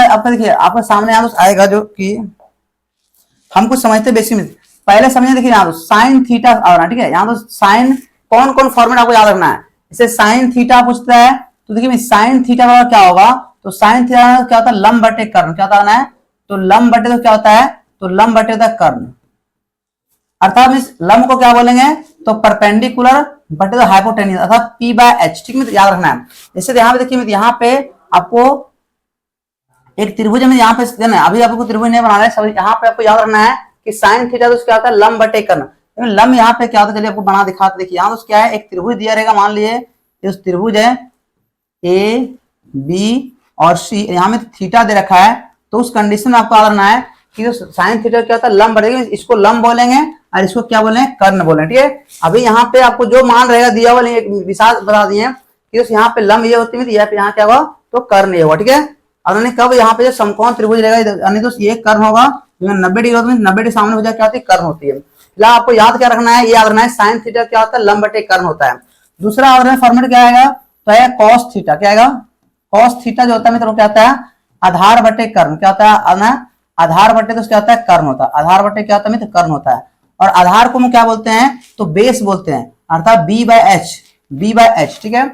आपका देखिए आपके सामने यहाँ तो आएगा जो कि हम कुछ समझते बेसिक में पहले समझे। देखिए यहाँ तो साइन थीटा आ रहा है, ठीक है। यहाँ तो साइन कौन कौन फॉर्मेट आपको याद रखना है। जैसे साइन थीटा पूछता है तो देखिए साइन थीटा का क्या होगा, तो साइन थीटा क्या होता है, लंब बटे कर्ण। क्या होता है, तो लंब बटे तो क्या होता है, तो लंब बटे होता है कर्ण। अर्थात इस लंब को क्या बोलेंगे, तो परपेंडिकुलर बटे तो हाइपोटेन्यूज अर्थात पी बाय एच, ठीक है, याद रखना है। जैसे यहाँ पे देखिए यहाँ पे आपको एक त्रिभुज में यहाँ पे देना है, अभी आपको त्रिभुज नहीं बनाना है, सब यहाँ पे आपको याद रखना है कि साइन थीटा तो क्या होता है लंब बटे कर्ण। लंब यहाँ पे क्या होता है, चलिए आपको बना दिखाते। देखिए यहाँ तो क्या है, एक त्रिभुज दिया रहेगा, मान लीजिए इस त्रिभुज है ए बी और सी, यहाँ में थीटा दे रखा है, तो उस कंडीशन में आपको याद रखना है कि जो साइन थीटा क्या होता है लंब बटेगा, इसको लंब बोलेंगे और इसको क्या बोलेंगे, कर्ण बोलेंगे, ठीक है। अभी यहाँ पे आपको जो मान रहेगा दिया हुआ विशाल बता दिए कि यहाँ पे लंब ये होती है, यहाँ क्या होगा, तो कर्ण ये होगा, ठीक है। और उन्होंने कब यहाँ पे जो समकोण त्रिभुज रहेगा, यानी तो ये कर्ण होगा, 90 डिग्री होती है, 90 डिग्री सामने हो जाए क्या होती है, कर्ण होती है। फिलहाल आपको याद क्या रखना है, ये याद रखना है साइन थीटा क्या होता है, लंब बटे कर्ण होता है। दूसरा फॉर्मेट क्या आएगा, तो है कॉस थीटा। क्या आएगा, कॉस थीटा जो होता है मित्रों क्या होता है, आधार बटे कर्ण। क्या होता है, आधार बटे तो क्या होता है, कर्ण होता है। आधार बटे क्या होता है मित्र, कर्ण होता है। और आधार को हम क्या बोलते हैं, तो बेस बोलते हैं, अर्थात बी बाय एच, ठीक है।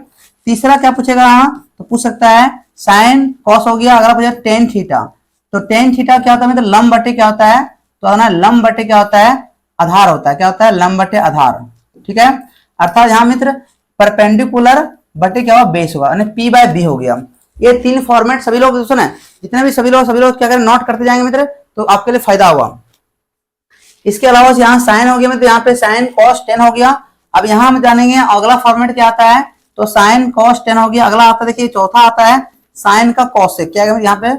तीसरा क्या पूछेगा यहाँ, तो पूछ सकता है साइन कॉस हो गया। अगर पूछे टेन थीटा, तो टेन थीटा क्या होता है मतलब लंब बटे क्या होता है, तो ना लंब बटे क्या होता है, आधार होता है। क्या होता है, लंब बटे आधार, ठीक है। अर्थात यहाँ मित्र परपेंडिकुलर बटे क्या होगा, बेस होगा, यानी पी बाय बी हो गया। ये तीन फॉर्मेट सभी लोग सुने, जितने भी सभी लोग क्या करें, नोट करते जाएंगे मित्र, तो आपके लिए फायदा होगा। इसके अलावा यहाँ साइन हो गया मित्र, यहाँ पे साइन कॉस टेन हो गया। अब यहाँ हम जानेंगे अगला फॉर्मेट क्या आता है, तो साइन कॉस टेन हो गया। अगला आता है, देखिए चौथा आता है साइन का कॉसेक। क्या है यहाँ पे,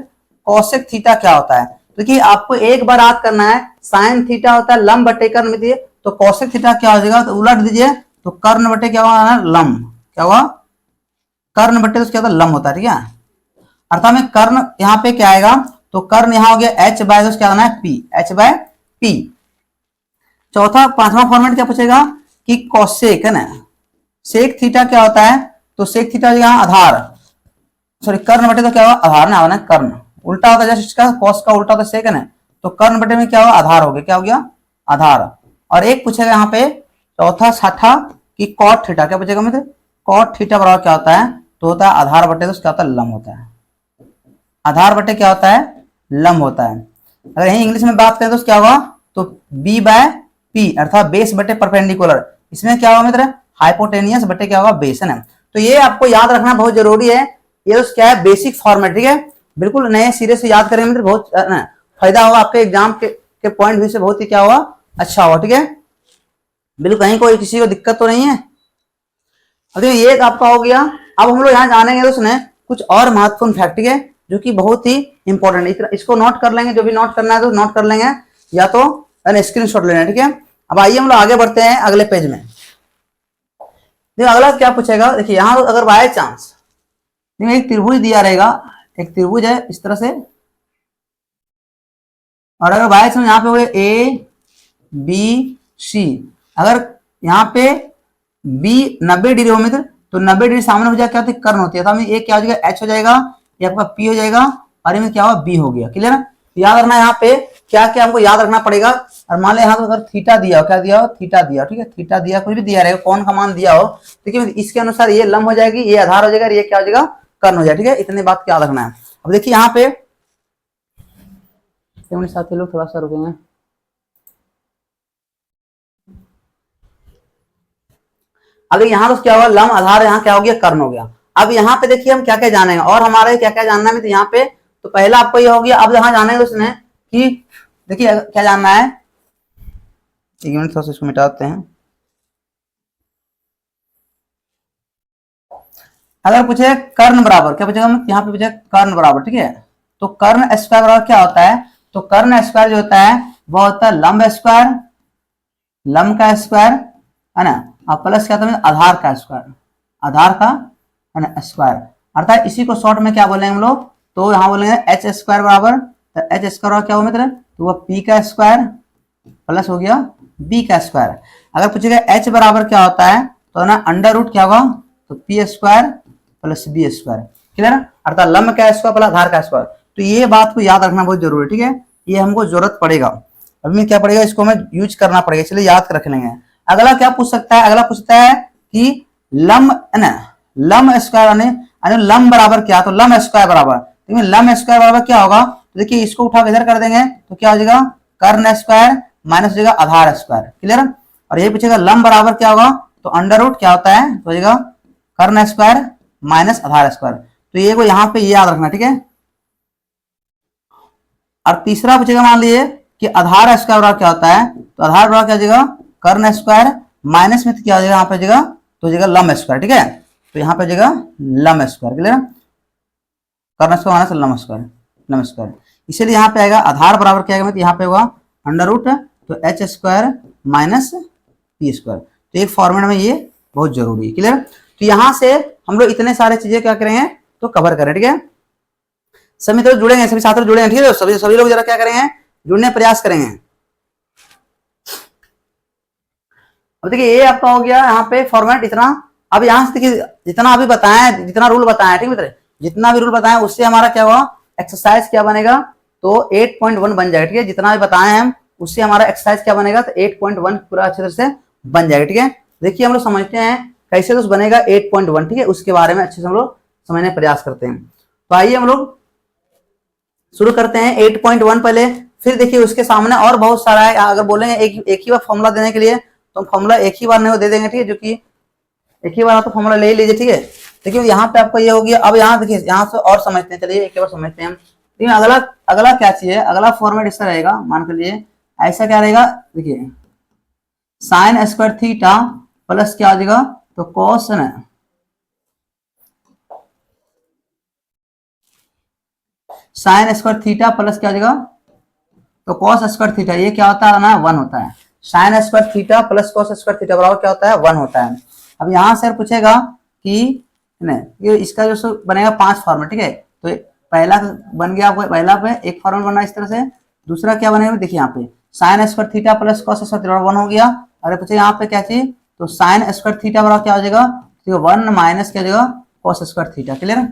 कॉसेक थीटा क्या होता है। देखिए आपको एक बार याद करना है, साइन थीटा होता है लंब बटे कर्ण में, तो कॉसेक थीटा क्या हो जाएगा, तो उलट दीजिए, तो कर्ण बटे क्या होगा, लंब। क्या होगा, कर्ण बटे तो क्या होता है, लंब होता है, ठीक है। अर्थात में कर्ण यहाँ पे क्या आएगा, तो कर्ण यहाँ हो गया एच बाय, क्या होना है, पी, एच बाय पी। चौथा पांचवा फॉर्मेट क्या पूछेगा कि कॉसेक है ना, सेक थीटा क्या होता है, तो सेक थीटा यहाँ आधार, सॉरी कर्ण बटे तो क्या होगा, आधार ना होना, कर्ण उल्टा होता है, जैसे इसका कॉस का उल्टा होता है सेक है ना, तो कर्ण बटे में क्या होगा, आधार हो गया। क्या हो गया, आधार। और एक पूछेगा यहाँ पे चौथा छठा कि कॉट थीटा। क्या पूछेगा मित्र, कॉट थीटा बराबर क्या होता है, तो होता है आधार बटे तो क्या होता है, लंब होता है। आधार बटे क्या होता है, लंब होता है। अगर यही इंग्लिश में बात करें तो क्या होगा, तो बी बाय पी अर्थात बेस बटे परपेंडिकुलर। इसमें क्या होगा मित्र, हाइपोटेनियस बटे क्या होगा, बेस, है ना। तो ये आपको याद रखना बहुत जरूरी है। ये क्या है, बेसिक फॉर्मेट, ठीक है। बिल्कुल नए सिरे से याद करेंगे मित्र, बहुत फायदा होगा आपके एग्जाम के पॉइंट व्यू से, बहुत ही क्या होगा, अच्छा होगा, ठीक है। बिल्कुल कहीं कोई किसी को दिक्कत तो नहीं है। अभी ये आपका हो गया। अब हम लोग यहाँ जानेंगे तो सुने कुछ और महत्वपूर्ण फैक्ट, ठीक है, जो कि बहुत ही इंपॉर्टेंट है। इसको नोट कर लेंगे, जो भी नोट करना है तो नोट कर लेंगे, या तो स्क्रीनशॉट लेना है, ठीक है। अब आइए हम लोग आगे बढ़ते हैं अगले पेज में। देखिए अगला क्या पूछेगा, देखिए यहाँ अगर बाय चांस एक त्रिभुज दिया रहेगा, एक त्रिभुज है इस तरह से, और अगर बाय चांस यहाँ पे हुए ए बी सी, अगर यहाँ पे बी 90 डिग्री हो मित्र, तो 90 डिग्री सामने हो जाए क्या होती है, कर्ण होती है। तो ये क्या हो जाएगा, एच हो जाएगा, ये आपका पी हो जाएगा, और इनमें क्या होगा, बी हो गया। क्लियर है। याद रखना है यहाँ पे क्या क्या हमको याद रखना पड़ेगा। और मान लिया यहाँ अगर थीटा दिया हो, क्या दिया हो, थीटा दिया, ठीक है, थीटा दिया, कुछ भी दिया रहेगा, कौन का मान दिया हो, ठीक है, इसके अनुसार ये लंब हो जाएगी, ये आधार हो जाएगा, ये क्या हो जाएगा, कर्ण हो जाएगा, ठीक है। इतनी बात याद रखना है। अब देखिए यहाँ पे साथी लोग थोड़ा सा रुकेंगे। अब यहाँ तो क्या हुआ, लंब आधार, यहाँ क्या हो गया, कर्ण हो गया। अब यहाँ पे देखिए हम क्या क्या जानेंगे, और हमारे क्या क्या जानना है तो यहाँ पे, तो पहला आपको ये हो गया। अब यहाँ जानेंगे उसने कि देखिए क्या जानना है, एक मिनट थोड़ा सा इसको मिटाते हैं। अगर पूछे कर्ण बराबर, क्या पूछेगा, यहाँ पे पूछे कर्ण बराबर, ठीक है, तो कर्ण स्क्वायर बराबर क्या होता है, तो कर्ण स्क्वायर जो होता है वो होता है लंब स्क्वायर, लंब का स्क्वायर, है ना, और प्लस क्या होता है, आधार का स्क्वायर, आधार का, है ना, स्क्वायर। अर्थात इसी को शॉर्ट में क्या बोलेंगे हम लोग, तो यहाँ बोलेंगे एच स्क्वायर बराबर, तो एच स्क्वायर क्या होगा मित्र, तो वह पी का स्क्वायर प्लस हो गया बी का स्क्वायर। अगर पूछेगा एच बराबर क्या होता है, तो ना अंडर रूट क्या होगा, तो P square plus B square. Clear. अर्थात लंब का स्क्वायर प्लस आधार का स्क्वायर। तो ये बात को याद रखना बहुत जरूरी है, ठीक है, ये हमको जरूरत पड़ेगा। अभी में क्या पड़ेगा, इसको हमें यूज करना पड़ेगा, इसलिए याद कर रख लेंगे। अगला क्या पूछ सकता है, अगला पूछता है कि लंब है ना, लंब स्क्वायर यानी लंब बराबर क्या, तो लंब स्क्वायर बराबर, तो लंब स्क्वायर बराबर क्या होगा, तो देखिए इसको उठा के इधर कर देंगे तो क्या हो जाएगा, कर्ण स्क्वायर माइनस हो जाएगा आधार स्क्वायर, क्लियर। और ये पूछेगा लंब बराबर क्या होगा, तो अंडर रूट क्या होता है, तो हो जाएगा कर्ण स्क्वायर माइनस आधार स्क्वायर। तो ये को यहाँ पे ये याद रखना, ठीक है। और तीसरा पूछेगा मान लीजिए कि आधार स्क्वायर बराबर क्या होता है, तो आधार बराबर क्या हो जाएगा, कर्ण स्क्वायर माइनस में क्या हो जाएगा, यहाँ पे जगह तो जगह लंब स्क्वायर, ठीक है। तो यहाँ पे जगह लंब स्क्वायर, क्लियर, कर्ण स्क्वायर माइनस लंब स्क्वायर, लंब स्क्वायर। इसलिए यहाँ पे आएगा आधार बराबर क्या आएगा, तो यहाँ पे होगा अंडर रूट तो H square minus P square. तो एक फॉर्मेट में ये बहुत जरूरी है, क्लियर। तो यहाँ से हम लोग इतने सारे चीजें क्या करेंगे, तो कवर करें, ठीक है। सभी मित्र जुड़ेंगे, सभी छात्र जुड़ेंगे, ठीक है। सभी सभी लोग जरा क्या करेंगे, जुड़ने प्रयास करेंगे। अब देखिए ये आपका हो गया यहाँ पे फॉर्मेट इतना। अब यहाँ से देखिए जितना अभी बताया, जितना रूल बताया, ठीक है मित्र, जितना भी रूल बताया उससे हमारा क्या हुआ, एक्सरसाइज क्या बनेगा, तो 8.1 बन जाएगा, ठीक है। जितना भी बताए हैं हम उससे हमारा एक्सरसाइज क्या बनेगा, तो 8.1 पूरा अच्छे तरह से बन जाएगा, ठीक है। देखिए हम लोग समझते हैं कैसे तो बनेगा 8.1, ठीक है, उसके बारे में अच्छे से हम लोग समझने का प्रयास करते हैं। तो आइए हम लोग शुरू करते हैं 8.1 पहले, फिर देखिए उसके सामने और बहुत सारा है। अगर बोलेंगे एक ही बार फॉर्मूला देने के लिए, तो फॉर्मूला एक ही बार नहीं दे देंगे, ठीक है, जो कि एक ही बार तो फॉर्मूला ले ही लीजिए, ठीक है। देखिए यहाँ पे आपको ये हो गया। अब यहाँ देखिए यहाँ से और समझते हैं, चलिए एक बार समझते हैं हम। लेकिन अगला अगला क्या चीज है, अगला फॉर्मेट इस तरह रहेगा, मान कर लिए ऐसा क्या रहेगा, देखिए साइन स्क्वायर थीटा प्लस क्या आ जाएगा, तो कॉस है ना, साइन स्क्वायर थीटा प्लस क्या आ जाएगा, तो कॉस स्क्वायर थीटा, ये क्या होता है ना, 1 होता है। Sign square theta plus cos square theta बराबर क्या होता है, 1 होता है। अब यहाँ से पूछेगा कि नहीं, ये इसका जो बनेगा 5 फॉर्मेट, ठीक है। तो पहला बन गया, पहला पे एक फॉर्मेट बना इस तरह से। दूसरा क्या बनेगा, देखिए यहाँ पे sign square theta plus cos square theta 1 हो गया। अरे पूछे यहाँ पे क्या चीज, तो साइन स्क्वायर थीटा बराबर क्या हो जाएगा, 1 माइनस क्या हो जाएगा, कॉस स्क्वायर थीटा, क्लियर।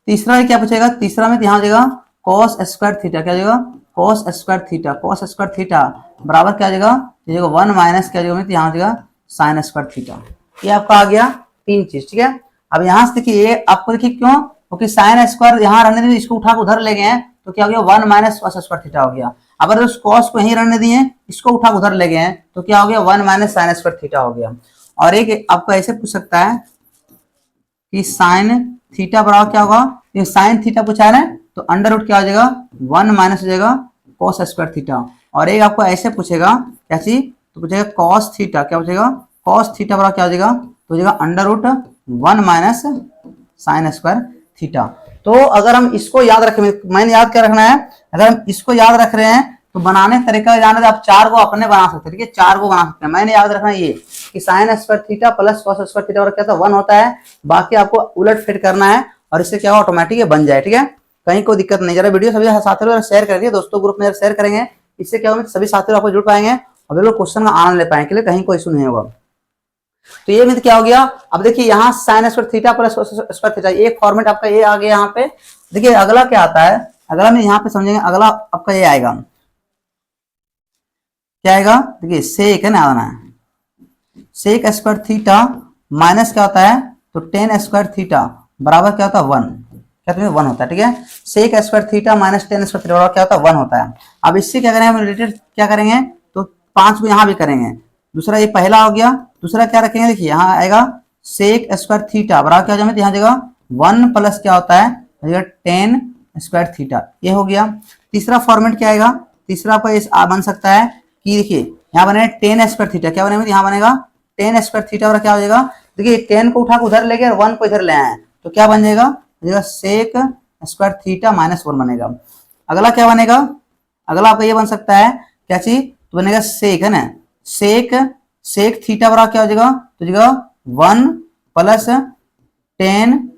तीसरा क्या पूछेगा, तीसरा में यहाँ हो जाएगा कॉस स्क्वायर थीटा, क्या हो जाएगा, cos square theta, cos square theta बराबर क्या हो जाएगा, 1 माइनस क्या हो जाएगा, यहाँ हो जाएगा साइन स्क्वायर थीटा। ये आपका आ गया 3 चीज, ठीक है। अब यहाँ से देखिए ये आपको देखिए क्यों, क्योंकि साइन स्क्वायर यहाँ रहने दिए, इसको उठा के उधर ले गए, तो क्या हो गया 1 माइनस कॉस स्क्वायर थीटा हो गया। अगर उस कॉस को यहीं रहने दिए, इसको उठा के उधर ले गए, तो क्या हो गया 1 माइनस साइन स्क्वायर थीटा हो गया। और एक आपको ऐसे पूछ सकता है कि साइन थीटा बराबर क्या होगा, ये साइन थीटा पूछा है ना, तो अंडर रूट क्या हो जाएगा, 1 माइनस हो जाएगा कॉस स्क्वायर थीटा। और एक आपको ऐसे पूछेगा क्या चीज, तो पूछेगा कॉस थीटा, क्या पूछेगा, कॉस थीटा बराबर क्या हो जाएगा, तो हो जाएगा under root 1 minus sine square theta. तो अगर हम इसको याद रखें, मैंने याद क्या रखना है, अगर हम इसको याद रख रहे हैं तो बनाने तरीका जाने आप 4 को अपने बना सकते हैं, ठीक है, 4 को बना सकते हैं। मैंने याद रखना है ये कि sign square theta plus cos square theta और क्या था 1 होता है। बाकी आपको उलट फिट करना है और इससे क्या ऑटोमेटिक बन जाए, ठीक है, कहीं कोई दिक्कत नहीं। जरा वीडियो सभी साथियों शेयर कर दिए, दोस्तों ग्रुप में शेयर करेंगे, इससे क्या होगा सभी साथी आपको जुड़ पाएंगे और बिल्कुल क्वेश्चन का आनंद ले पाएंगे, कहीं कोई इशू नहीं होगा। तो ये मित्र क्या हो गया, अब देखिए यहाँ sign square theta plus square theta, एक फॉर्मेट आपका ये आ गया। यहाँ पे देखिए अगला क्या आता है, अगला में यहाँ पे समझेंगे, अगला आपका ये आएगा, क्या आएगा, देखिए सेक है ना, आना है सेक स्क्वायर थीटा माइनस क्या होता है, तो टेन स्क्वायर थीटा बराबर क्या होता है 1, क्या तुम्हें 1 होता है, ठीक है। Sec square theta minus tan square theta बराबर क्या होता है 1 होता है। अब इससे क्या करेंगे, हम रिलेटेड क्या करेंगे, तो 5 को यहाँ भी करेंगे। दूसरा ये पहला हो गया, दूसरा क्या रखेंगे, देखिए यहाँ आएगा सेक स्क्वायर थीटा बराबर क्या हो जाएगा, यहाँ जगह 1 प्लस क्या होता है, टेन स्क्वायर थीटा, ये हो गया। तीसरा फॉर्मेट क्या आएगा, तीसरा आपका बन सकता है कि देखिए यहाँ बनेगा टेन स्क्वायर थीटा, क्या बनेगा, यहाँ बनेगा टेन स्क्वायर थीटा और क्या हो जाएगा, देखिए 10 को उठा के उधर ले गए और 1 को इधर ले आए, तो क्या बन जाएगा सेक स्क्वायर थीटा माइनस 1 बनेगा। अगला क्या बनेगा, अगला आपका ये बन सकता है क्या चीज, तो बनेगा सेक है ना, सेक थीटा बराबर क्या हो जाएगा, तो जगह 1 प्लस टेन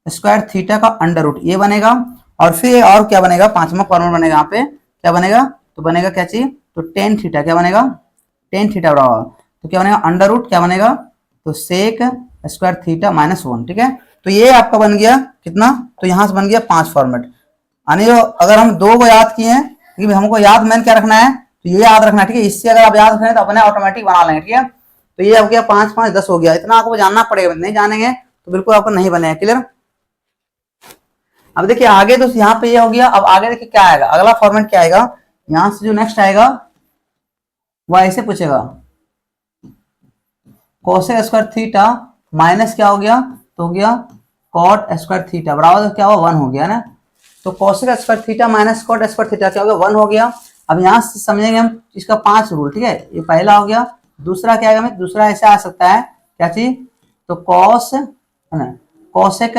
स्क्वायर थीटा का अंडर रूट, ये बनेगा। और फिर और क्या बनेगा, 5वां फॉर्मूला बनेगा, यहाँ पे क्या बनेगा, तो बनेगा क्या चीज, तो टेन थीटा, क्या बनेगा टेन थीटा बराबर, तो क्या बनेगा अंडर रूट क्या बनेगा, तो सेक स्क्वायर थीटा माइनस 1, ठीक है। तो ये आपका बन गया कितना, तो यहां से बन गया 5 फॉर्मेट। यानी अगर हम 2 को याद किए हैं, क्योंकि हमको याद मेन क्या रखना है, तो ये याद रखना है, ठीक है। इससे अगर आप याद रखें तो अपने ऑटोमेटिक बना लेंगे, ठीक है। तो ये हो गया 5 5 10 हो गया, इतना आपको जानना पड़ेगा, नहीं जानेंगे तो बिल्कुल आपको नहीं बनेगा। क्लियर। अब देखिए आगे, तो यहाँ पे ये हो गया। अब आगे देखिए क्या आएगा, अगला फॉर्मेट क्या आएगा, यहां से जो नेक्स्ट आएगा वो ऐसे पूछेगा, कोसेक स्क्वायर थीटा माइनस क्या हो गया, तो हो गया कॉट स्क्वायर थीटा बराबर क्या हुआ 1 हो गया ना। तो cosec square theta minus cot square theta क्या हो गया 1 हो गया। अब यहाँ से समझेंगे हम इसका 5 रूल, ठीक है। ये पहला हो गया। दूसरा क्या आएगा, दूसरा ऐसे आ सकता है क्या चीज, तो कॉस है ना, कोसेक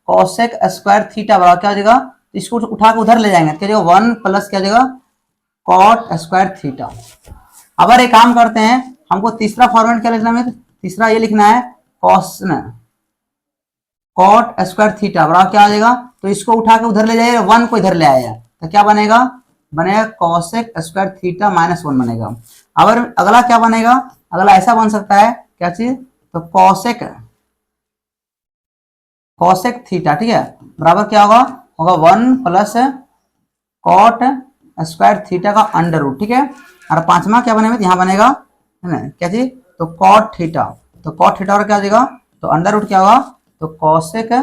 कोसेक स्क्वायर थीटा बराबर क्या हो जाएगा, इसको उठा के उधर ले जाएंगे, क्या जाएगा 1 प्लस क्या जाएगा कॉट स्क्वायर थीटा। अगर एक काम करते हैं, हमको तीसरा फॉर्मेट क्या लिखना है, तीसरा ये लिखना है कॉस कॉट स्क्वायर थीटा बराबर क्या आ जाएगा, तो इसको उठा के उधर ले जाइए, 1 को इधर ले आएगा, तो क्या बनेगा, बनेगा कॉसेक स्क्वायर थीटा माइनस 1 बनेगा। अगर अगला क्या बनेगा, अगला ऐसा बन सकता है क्या चीज, तो कॉसेक कॉसेक थीटा, ठीक है, बराबर क्या होगा, होगा 1 प्लस कॉट स्क्वायर थीटा का अंडर रूट, ठीक है। और पांचवा क्या बनेगा, यहाँ बनेगा है ना क्या चीज, तो कॉट थीटा, तो कॉट थीटा और क्या हो जाएगा, तो अंडर रूट क्या होगा, तो कॉसेक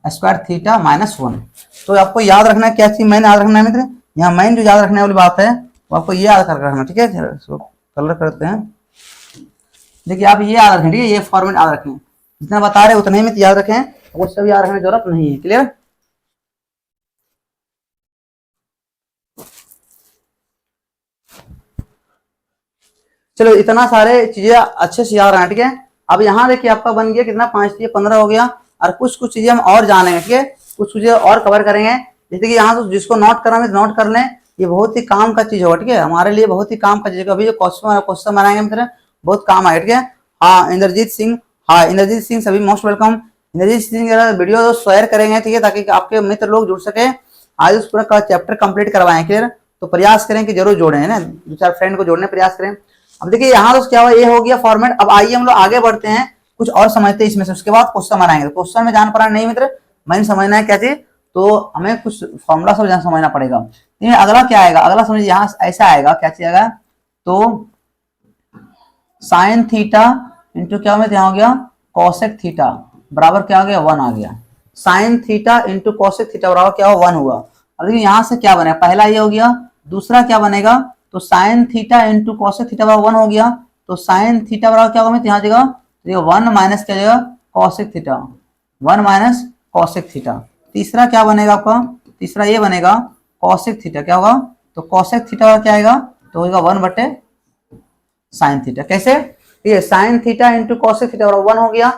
स्क्वायर थीटा माइनस 1। तो आपको याद रखना है क्या चीज, मैंने याद रखना है मित्र, यहाँ मैन जो याद रखने वाली बात है वो आपको ये याद कर रखना, ठीक है। इसको कलर करते हैं, देखिए आप ये याद रखें, ठीक है, ये फॉर्मेट याद रखें, जितना बता रहे उतना ही में याद रखें, वो सब याद रखने की जरूरत नहीं है। क्लियर। चलो इतना सारे चीजें अच्छे से याद रखना, ठीक है। अब यहाँ देखिए आपका बन गया कितना, 5 3 15 हो गया। और कुछ कुछ चीजें हम और जानेंगे, ठीक है, कुछ चीजें और कवर करेंगे। जैसे कि यहाँ तो जिसको नोट करना है नोट कर लें, ये बहुत ही काम का चीज होगा, ठीक है, हमारे लिए बहुत ही काम का चीज है। अभी जो क्वेश्चन बनाएंगे मित्र बहुत काम आएगा, ठीक है। हाँ इंद्रजीत सिंह, हाँ इंद्रजीत सिंह सभी most welcome. Indrajeet Singh video share करेंगे, ठीक है, ताकि आपके मित्र लोग जुड़ सके, आज उस पूरा का चैप्टर कंप्लीट करवाएं। क्लियर। तो प्रयास करें कि जरूर जोड़े, है ना, 2 4 फ्रेंड को जोड़ने प्रयास करें। अब देखिए यहाँ तो क्या हुआ, ये हो गया फॉर्मेट। अब आइए हम लोग आगे बढ़ते हैं, कुछ और समझते हैं इसमें से, उसके बाद क्वेश्चन बनाएंगे। तो क्वेश्चन में जान पड़ा नहीं मित्र, मैंने समझना है क्या चीज, तो हमें कुछ फॉर्मूला सब समझना पड़ेगा। अगला क्या आएगा, अगला समझिए यहाँ ऐसा आएगा, क्या चीज आएगा, तो साइन थीटा इंटू क्या हो गया कॉसेक थीटा बराबर क्या हो गया 1 आ गया। Sine theta into cosec theta बराबर क्या हो 1 हुआ। अब देखिए यहाँ से क्या बनेगा, पहला ये हो गया, दूसरा क्या बनेगा, तो sine theta into cosec theta बराबर 1 हो गया। तो साइन थीटा बराबर क्या होगा, यहाँ जगह 1 माइनस क्या जगह cosec theta, 1 minus cosec theta. तीसरा क्या बनेगा आपका, तीसरा ये बनेगा कॉसेक थीटा, क्या होगा, तो कॉसेक थीटा क्या आएगा, तो होगा 1 बटे साइन थीटा। कैसे, ये sine theta into cosec theta बराबर 1 हो गया।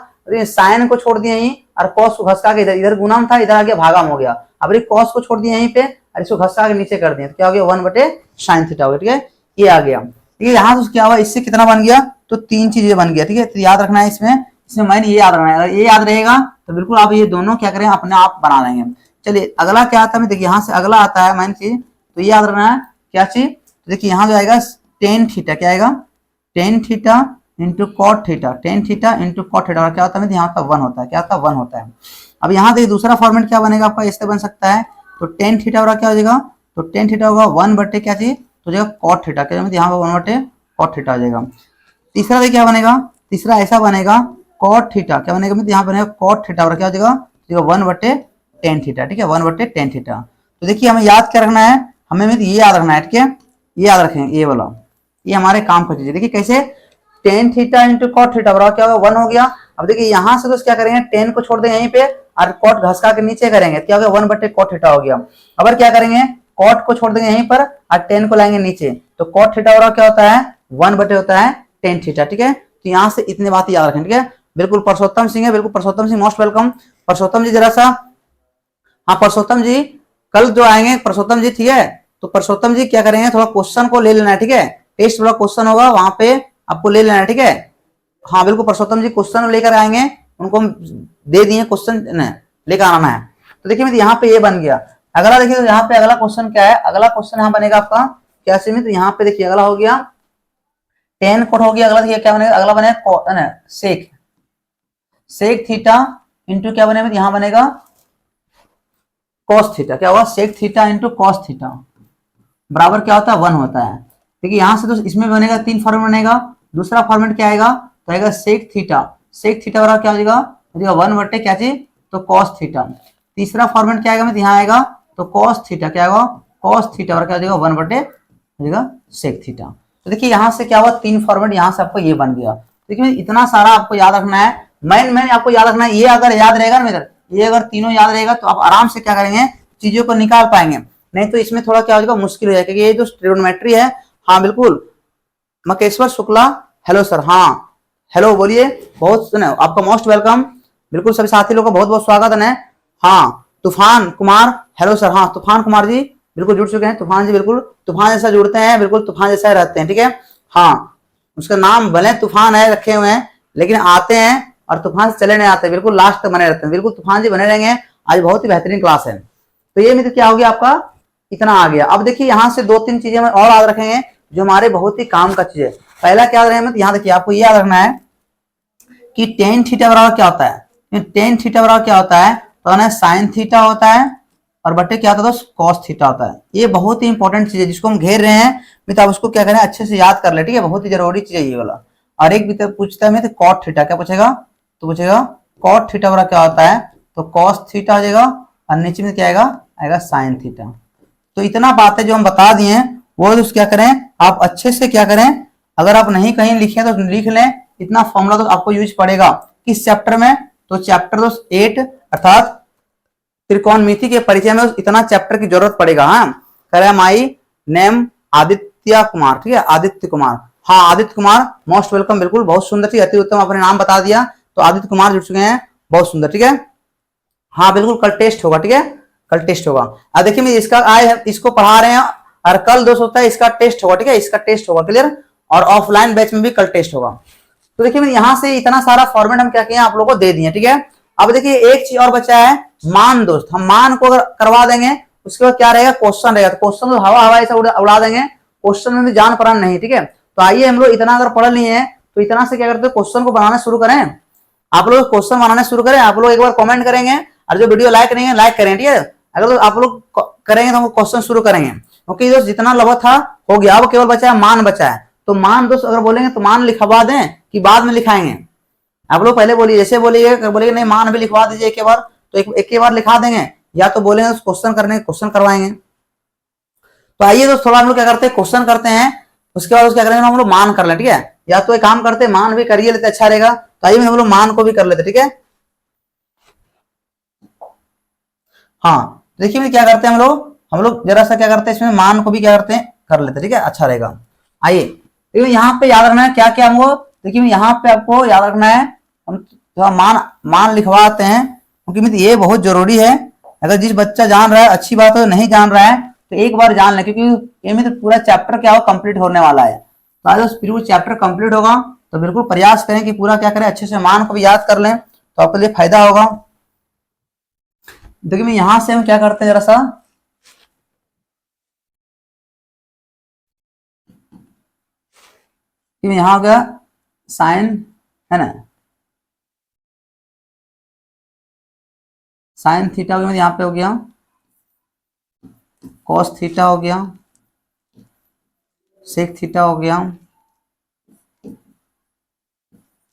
साइन को छोड़ दिया यहीं, और कॉस को घसका के इधर, इधर गुणाम था, इधर आ गया भागाम हो गया। अब कॉस को छोड़ दिया यहीं पे, और इसको घसका के नीचे कर दिया, तो क्या हो गया 1 बटे साइन थीटा हो गया, ठीक है, ये आ गया। ठीक है, यहाँ से क्या हुआ, इससे कितना बन गया, तो 3 चीजें बन गया, ठीक है। तो याद रखना है इसमें, मैंने ये याद रखना है, अगर ये याद रहेगा तो बिल्कुल आप ये दोनों क्या करें अपने आप बना लेंगे। चलिए अगला क्या आता है, देखिए यहाँ से अगला आता है मैन चीज, तो ये याद रखना है क्या चीज, तो देखिए यहाँ जो आएगा टेन थीटा, क्या आएगा tan theta into cot theta, tan theta into cot theta क्या होता है, यहाँ का 1 होता है, क्या होता है 1 होता है। अब यहाँ देखिए दूसरा फॉर्मेट क्या बनेगा आपका, इससे बन सकता है, तो टेन थीटा क्या हो जाएगा, तो टेन थीटा होगा 1 बटे क्या चीज, तो जाएगा कॉट थीटा, क्या यहाँ पर 1 बटे कॉट थीटा आ जाएगा। तीसरा देखिए क्या बनेगा, तीसरा ऐसा बनेगा कॉट थीटा, क्या बनेगा, यहाँ बनेगा कॉट थीटा और क्या हो जाएगा 1 बटे टेन थीटा, ठीक है, 1 बटे टेन थीटा। तो देखिए हमें याद क्या रखना है, हमें ये याद रखना है, ठीक है, ये याद रखेंगे, ये वाला, ये हमारे काम का चीज है। देखिए कैसे, tan theta into cot theta बराबर क्या होगा 1 हो गया। अब देखिए यहाँ से तो क्या करेंगे, टेन को छोड़ देंगे यहीं पे, और कॉट घसका के नीचे करेंगे, क्या हो गया 1 बटे कॉट थीटा हो गया। अब क्या करेंगे, कॉट को छोड़ देंगे यहीं पर, और टेन को लाएंगे नीचे, तो कॉट थीटा बराबर क्या होता है 1 बटे होता है टेन थीटा, ठीक है। तो यहाँ से इतने बात याद रखें, ठीक है। बिल्कुल परसोत्तम सिंह है, बिल्कुल परसोत्तम सिंह मोस्ट वेलकम। परसोत्तम जी जरा सा, हाँ परसोत्तम जी कल जो आएंगे परसोत्तम जी, ठीक है, तो परसोत्तम जी क्या करेंगे, थोड़ा क्वेश्चन को ले लेना है, ठीक है, टेस्ट वाला क्वेश्चन होगा वहां पे आपको ले लेना है, ठीक है। हाँ बिल्कुल परसोत्तम जी क्वेश्चन लेकर आएंगे, उनको हम दे दिए क्वेश्चन लेकर आना है। तो देखिए मित्र यहाँ पे ये बन गया। अगला देखिए, तो यहाँ पे अगला क्वेश्चन क्या है, अगला क्वेश्चन यहाँ बनेगा आपका क्या से मित्र, यहाँ पे देखिए अगला हो गया टेन कोट हो गया। अगला देखिए क्या बनेगा, अगला बनेगा सेक, सेक थीटा इंटू क्या बनेगा, यहाँ बनेगा कॉस थीटा, क्या होगा sec theta into cos theta बराबर क्या होता है 1 होता है। देखिए यहाँ से तो इसमें बनेगा 3 फॉर्मेट बनेगा, दूसरा फॉर्मेट क्या आएगा तो आएगा सेक थीटा बराबर क्या हो जाएगा 1 बटे क्या चीज तो कॉस थीटा। तीसरा फॉर्मेट क्या आएगा, यहाँ आएगा तो कॉस थीटा क्या होगा कॉस थीटा और क्या हो जाएगा 1 बटे हो जाएगा सेक थीटा। तो देखिए यहाँ से क्या हुआ 3 फॉर्मेट, यहाँ से आपको ये बन गया। देखिए इतना सारा आपको याद रखना है, मैन आपको याद रखना है। ये अगर याद रहेगा ना मेरे, ये अगर तीनों याद रहेगा तो आप आराम से क्या करेंगे चीजों को निकाल पाएंगे। नहीं तो इसमें थोड़ा क्या हो जाएगा मुश्किल हो जाएगा, क्योंकि ये जो ट्रिग्नोमेट्री है, हाँ बिल्कुल मकेश्वर शुक्ला, हेलो सर, हाँ हेलो बोलिए, बहुत सुने आपका मोस्ट वेलकम, बिल्कुल सभी साथी लोगों का बहुत बहुत स्वागत है। हाँ तूफान कुमार, हेलो सर, हाँ तूफान कुमार जी बिल्कुल जुड़ चुके हैं, तूफान जी बिल्कुल तूफान जैसा जुड़ते हैं, बिल्कुल तूफान जैसा रहते हैं, ठीक है। हाँ उसका नाम भले तूफान है रखे हुए हैं, लेकिन आते हैं और तूफान से चले नहीं आते, बिल्कुल लास्ट तक बने रहते हैं, बिल्कुल तूफान जी बने रहेंगे। आज बहुत ही बेहतरीन क्लास है। तो ये मित्र क्या हो गया आपका इतना आ गया। अब देखिए यहाँ से 2-3 चीजें और याद रखेंगे जो हमारे बहुत ही काम का चीज है। पहला क्या याद रखेंगे, यहाँ देखिए आपको ये याद रखना है कि टेन थीटा बराबर क्या होता है, टेन थीटा बराबर क्या होता है तो ना साइन थीटा होता है और बटे क्या होता है दोस्त कॉस थीटा होता है। ये बहुत ही इंपॉर्टेंट चीज है जिसको हम घेर रहे हैं मित्र, आप उसको क्या करें अच्छे से याद कर ले, ठीक है, बहुत ही जरूरी चीज है ये वाला। और एक मित्र पूछता है मित्र कॉट थीटा, क्या पूछेगा तो पूछेगा कॉट थीटा बराबर क्या होता है तो कॉस थीटा हो जाएगा और नीचे में क्या आएगा आएगा साइन थीटा। तो इतना बातें जो हम बता दिए वो दोस्त क्या करें आप अच्छे से क्या करें, अगर आप नहीं कहीं लिखे तो लिख लें, इतना फॉर्मूला तो आपको यूज पड़ेगा किस चैप्टर में तो चैप्टर दोस्त 8 अर्थात त्रिकोणमिति के परिचय में इतना चैप्टर की जरूरत पड़ेगा। हाँ कह रहा माई नेम आदित्य कुमार, ठीक है आदित्य कुमार, हाँ आदित्य कुमार मोस्ट वेलकम, बिल्कुल बहुत सुंदर, ठीक अति उत्तम, अपने नाम बता दिया तो आदित्य कुमार जुड़ चुके हैं, बहुत सुंदर, ठीक है। हाँ बिल्कुल कल टेस्ट होगा, ठीक है कल टेस्ट होगा। अब देखिए मैं इसका आए इसको पढ़ा रहे हैं और कल दोस्त होता है इसका टेस्ट होगा, ठीक है इसका टेस्ट होगा क्लियर, और ऑफलाइन बैच में भी कल टेस्ट होगा। तो देखिए मैं यहाँ से इतना सारा फॉर्मेट हम क्या किए आप लोगों को दे दिए, ठीक है। अब देखिए एक चीज और बचा है मान दोस्त, हम मान को अगर करवा देंगे उसके बाद क्या रहेगा क्वेश्चन रहेगा, तो क्वेश्चन तो हवा हवा ऐसा उड़ा देंगे, क्वेश्चन में भी जान पड़ान नहीं, ठीक है। तो आइए हम लोग इतना अगर पढ़ लिए हैं तो इतना से क्या करते हैं क्वेश्चन को बनाना शुरू करें, आप लोग क्वेश्चन बनाना शुरू करें। आप लोग एक बार कमेंट करेंगे और जो वीडियो लाइक करेंगे लाइक करें, ठीक है। अगर आप लोग करेंगे तो हम क्वेश्चन शुरू करेंगे, क्योंकि दोस्त जितना लगभग था हो गया, अब केवल बचा है मान बचा है। तो मान दोस्त अगर बोलेंगे तो मान लिखवा दें कि बाद में लिखाएंगे, आप लोग पहले बोलिए, जैसे बोलिए नहीं मान भी लिखवा दीजिए एक बार, तो एक बार लिखा देंगे, या तो बोलेंगे क्वेश्चन करने क्वेश्चन करवाएंगे। तो आइए दोस्त थोड़ा हम लोग क्या करते हैं क्वेश्चन करते हैं, उसके बाद क्या करेंगे हम लोग मान कर ले, ठीक है। या तो एक काम करते हैं मान भी करिए लेते अच्छा रहेगा, तो आइए हम लोग मान को भी कर लेते, ठीक है। हाँ देखिए क्या करते हैं हम लोग जरा सा क्या करते हैं इसमें मान को भी क्या करते हैं कर लेते, ठीक है अच्छा रहेगा। आइए देखिए यहाँ पे याद रखना है क्या क्या हमको, देखिए यहाँ पे आपको याद रखना है हम थोड़ा मान लिखवाते हैं, क्योंकि ये बहुत जरूरी है। अगर जिस बच्चा जान रहा है अच्छी बात है, नहीं जान रहा है तो एक बार जान ले, क्योंकि ये में पूरा चैप्टर क्या हो कंप्लीट होने वाला है। तो आज बिल्कुल चैप्टर कंप्लीट होगा तो बिल्कुल प्रयास करें कि पूरा क्या करें अच्छे से मान को भी याद कर लें, तो आपके लिए फायदा होगा। देखिए मैं यहां से हम क्या करते हैं जरा सा, यहां हो गया साइन है ना, साइन थीटा हो गया, यहाँ पे हो गया कॉस थीटा हो गया, सेक थीटा हो गया,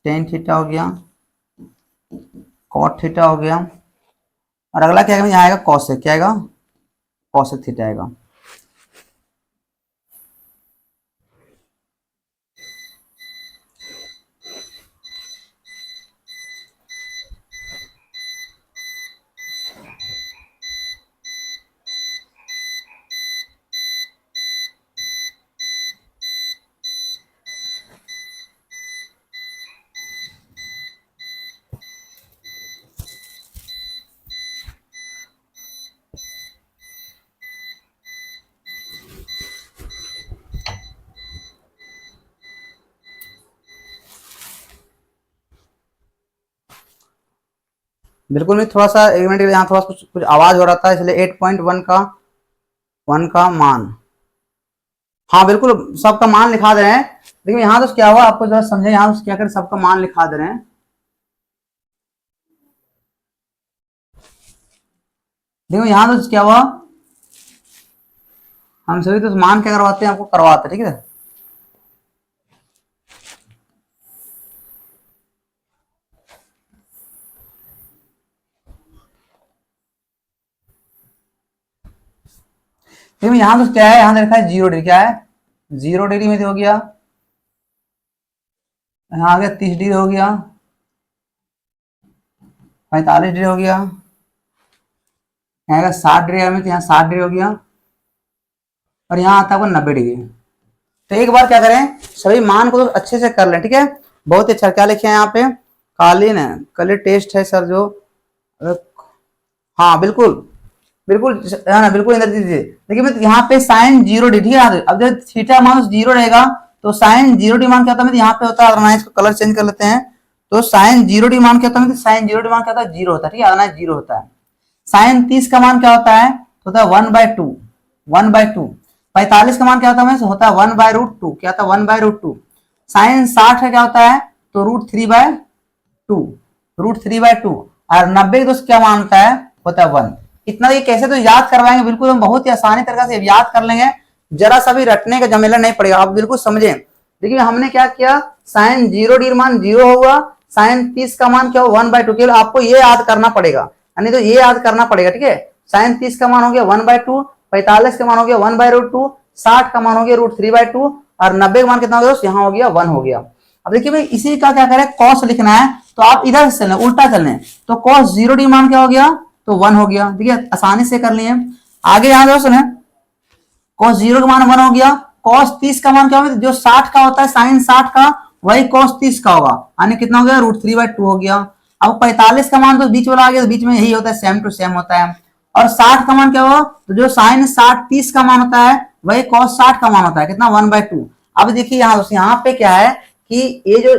टेन थीटा हो गया, कॉट थीटा हो गया, और अगला क्या यहाँ आएगा कॉसेक, क्या आएगा कॉसेक थीटा आएगा। बिल्कुल नहीं, थोड़ा सा एक मिनट यहाँ थोड़ा कुछ आवाज हो रहा था, इसलिए 8.1 का 1 का मान, हाँ बिल्कुल सबका मान लिखा दे रहे हैं। देखिए यहाँ तो क्या हुआ आपको जरा समझे, यहाँ क्या करें सबका मान लिखा दे रहे हैं। देखो यहाँ तो क्या हुआ, हम सभी तो मान क्या करवाते हैं, आपको करवाते हैं, ठीक है। देखो यहाँ तो क्या है, यहाँ देखा है 0 डिग्री, क्या है 0 डिग्री में हो गया, यहाँ आ गया 30 डिग्री हो गया, 45 डिग्री हो गया, यहाँ 60 डिग्री में, तो यहाँ 60 डिग्री हो गया, और यहाँ आता है 90 डिग्री। तो एक बार क्या करें, सभी मान को तो अच्छे से कर लें, ठीक है। बहुत अच्छा, क्या लिखे हैं यहाँ पे, कालीन है, कल टेस्ट है सर जो, हाँ बिल्कुल बिल्कुल है ना, बिल्कुल इधर दीजिए। देखिए मैं यहाँ पे साइन 0 डिग्री है, अब जब थीटा मान 0 रहेगा तो साइन 0 डिग्री मान क्या होता है, यहाँ पे होता है, इसको कलर चेंज कर लेते हैं, तो साइन 0 डिग्री मान क्या होता है, साइन 0 डिग्री मान क्या होता है, 0 होता है, ठीक है, 0 होता है। साइन 30 का मान क्या होता है, तो होता है 1/2, 1/2। 45 का मान क्या होता है, होता है 1/√2, क्या होता है 1/√2। साइन 60 का क्या होता है, तो √3/2, √3/2। और 90 दोस्त क्या मानता है, होता है 1। इतना ये कैसे तो याद करवाएंगे, बिल्कुल हम बहुत ही आसानी तरीके से याद कर लेंगे, जरा सा भी रटने का झमेला नहीं पड़ेगा, आप बिल्कुल समझे। देखिए हमने क्या किया, साइन 0 डिग्री मान 0 होगा, साइन 30 का मान क्या होगा 1/2, केवल आपको ये याद करना पड़ेगा, यानी तो ये याद करना पड़ेगा, ठीक है। साइन 30 का मान हो गया 1/2, 45 का मान हो गया 1/√2, 60 का मान हो गया √3/2, और 90 का मान कितना हो गया, यहाँ हो गया 1 हो गया। अब देखिए भाई इसी का क्या करें, कॉस लिखना है, तो आप इधर से चलना, उल्टा चलने, तो कॉस 0 डिग्री मान क्या हो गया, तो 1 हो गया, ठीक है, आसानी से कर लिए। आगे यहाँ जो सुने, कॉस 0 का मान 1 हो गया, कॉस 30 का मान क्या होगा, जो 60 का होता है, साइन 60 का वही कॉस 30 का होगा, यानी कितना हो गया, √3/2 हो गया। अब 45 का मान तो बीच वाला आ गया, तो बीच में यही होता है, सेम टू सेम होता है। और 60 का मान क्या होगा, तो जो साइन 30 का मान होता है वही कॉस 60 का मान होता है, कितना 1/2। अब देखिए यहाँ पे क्या है कि ये जो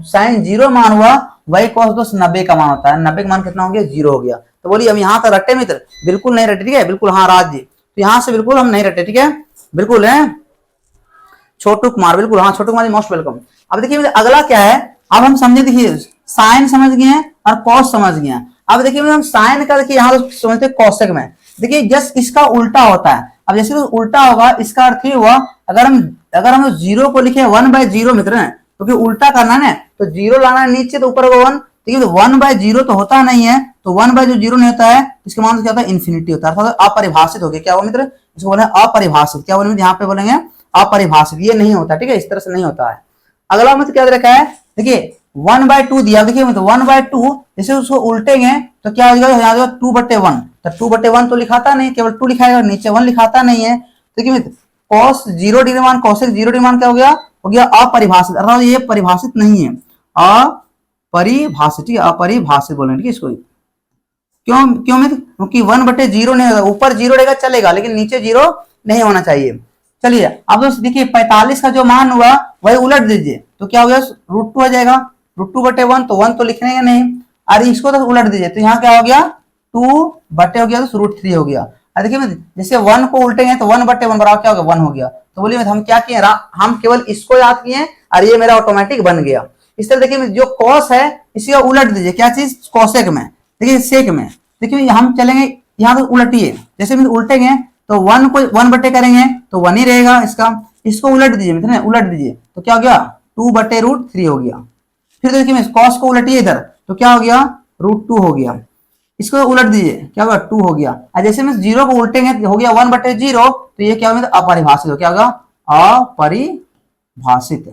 साइन 0 मान हुआ वही कॉस 90 का मान होता है, 90 का मान कितना हो गया, 0 हो गया। तो बोलिए अब यहाँ तक रटे मित्र, बिल्कुल नहीं रटे, ठीक है, बिल्कुल, हाँ राज जी, तो यहाँ से बिल्कुल हम नहीं रटे, ठीक है, बिल्कुल है। छोटू कुमार, बिल्कुल हाँ, छोटू कुमार मोस्ट वेलकम। अब देखिए अगला क्या है, अब हम समझे, देखिए साइन समझ गए और कॉस समझ गए। अब देखिए हम साइन का, देखिए यहाँ समझते कौशिक में, देखिए जस्ट इसका उल्टा होता है। अब जैसे तो उल्टा होगा, इसका अर्थ ये हुआ, अगर हम 0 को लिखे 1/0 मित्र है, क्योंकि उल्टा करना है, तो 0 लाना है नीचे, तो ऊपर होगा 1, ठीक है, 1/0 तो होता नहीं है, तो 1/0 नहीं होता है, इसके मान क्या होता है, इन्फिनिटी होता है, अर्थात अपरिभाषित हो गया। क्या हुआ मित्र, इसको बोले अपरिभाषित, क्या बोलेंगे यहाँ पे बोलेंगे अपरिभाषित, ये नहीं होता, ठीक है, इस तरह से नहीं होता है। अगला मतलब क्या रखा है, देखिए 1/2 दिया, देखिए मतलब 1/2, जैसे उसको उल्टेंगे तो क्या हो जाएगा, यहाँ 2/1, तो 2/1 तो लिखाता नहीं, केवल 2 लिखाएगा, नीचे 1 लिखाता नहीं है। देखिए कॉस 0 डिग्री मान, कॉसेक 0 डिग्री मान क्या हो गया अपरिभाषित, अर्थात ये परिभाषित नहीं है, अपरिभाषित, अपरिभाषित बोलेंगे, ठीक है इसको। क्यों क्यों मित्र, क्योंकि 1/0 नहीं होगा, ऊपर 0 रहेगा चलेगा, लेकिन नीचे 0 नहीं होना चाहिए। चलिए अब दोस्त देखिए 45 का जो मान हुआ वही उलट दीजिए, तो क्या हो गया, √2 हो जाएगा, √2/1, तो 1 तो लिखने का नहीं, और इसको तो उलट दीजिए, तो यहाँ क्या हो गया, 2 हो गया, तो √3 हो गया। और देखिए जैसे 1 को उल्टेंगे तो 1/1 बराबर क्या हो गया, 1 हो गया। तो बोलिए हम क्या किए, हम केवल इसको याद किए और ये मेरा ऑटोमेटिक बन गया। इस तरह देखिए जो कॉस है इसी को उलट दीजिए, क्या चीज, कॉसेक में, देखिए सेक में, देखिए हम चलेंगे यहाँ तो उलटिए, जैसे उल्टेंगे तो 1 को 1 करेंगे तो 1 ही रहेगा इसका, इसको उलट दीजिए मित्र, उलट दीजिए, तो क्या हो गया, 2/√3 हो गया। फिर देखिए कॉस को उलटिए इधर, तो क्या हो गया, √2 हो गया, इसको उलट दीजिए, क्या होगा, 2 हो गया। और जैसे में 0 को उल्टेंगे हो गया 1/0, तो ये क्या होगा, अपरिभाषित हो, क्या होगा, अपरिभाषित,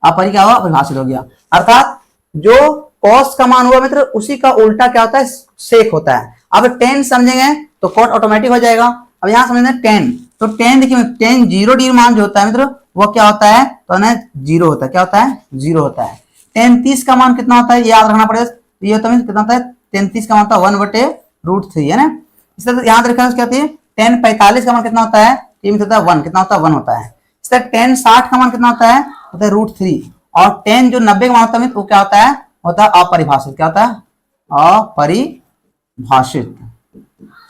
क्या होगा, अपरिभाषित हो गया। अर्थात जो कॉस का मान हुआ मित्र उसी का उल्टा क्या होता है, सेक होता है। अब tan समझेंगे तो कॉट ऑटोमेटिक हो जाएगा। अब यहाँ समझेंगे tan, तो tan देखिए tan 0 डिग्री मान जो होता है मित्र वो क्या होता है, तो ना 0 होता है, क्या होता है, 0 होता है। tan 30 का मान कितना होता है, ये याद रखना पड़ेगा, ये होता है कितना होता है, tan 30 का मान होता है 1/√3 है ना। इस तरह याद रखना क्या होती है, tan 45 का मान कितना होता है, ये होता है 1, कितना होता है, 1 होता है। इस तरह tan 60 का मान कितना होता है, होता है √3, और tan जो 90 का मान होता है वो क्या होता है अपरिभाषित, क्या होता है, अपरिभाषित,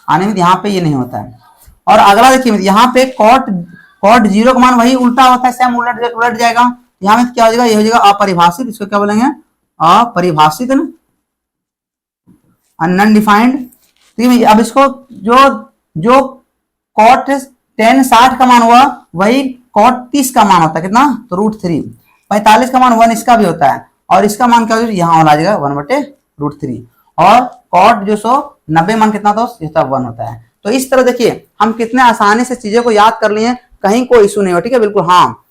आने में यहाँ पे ये नहीं होता है। और अगला देखिए यहाँ पे कॉट 0 का मान वही उल्टा होता है, सेम उलट जाएगा, यहाँ में क्या हो जाएगा, ये हो जाएगा अपरिभाषित, इसको क्या बोलेंगे, अपरिभाषित, अनडिफाइंड ठीक है। अब इसको जो जो कॉट 1060 का मान हुआ वही कॉट 30 का मान होता है कितना, तो √3। 45 का मान 1 इसका भी होता है, और इसका मान क्या होगा, यहाँ आ जाएगा 1/√3। और कॉट जो 90 मान कितना था, ये सब 1 होता है। तो इस तरह देखिए हम कितने आसानी से चीजें को याद कर लिए, कहीं कोई इशू नहीं हो, ठीक है बिल्कुल। हाँ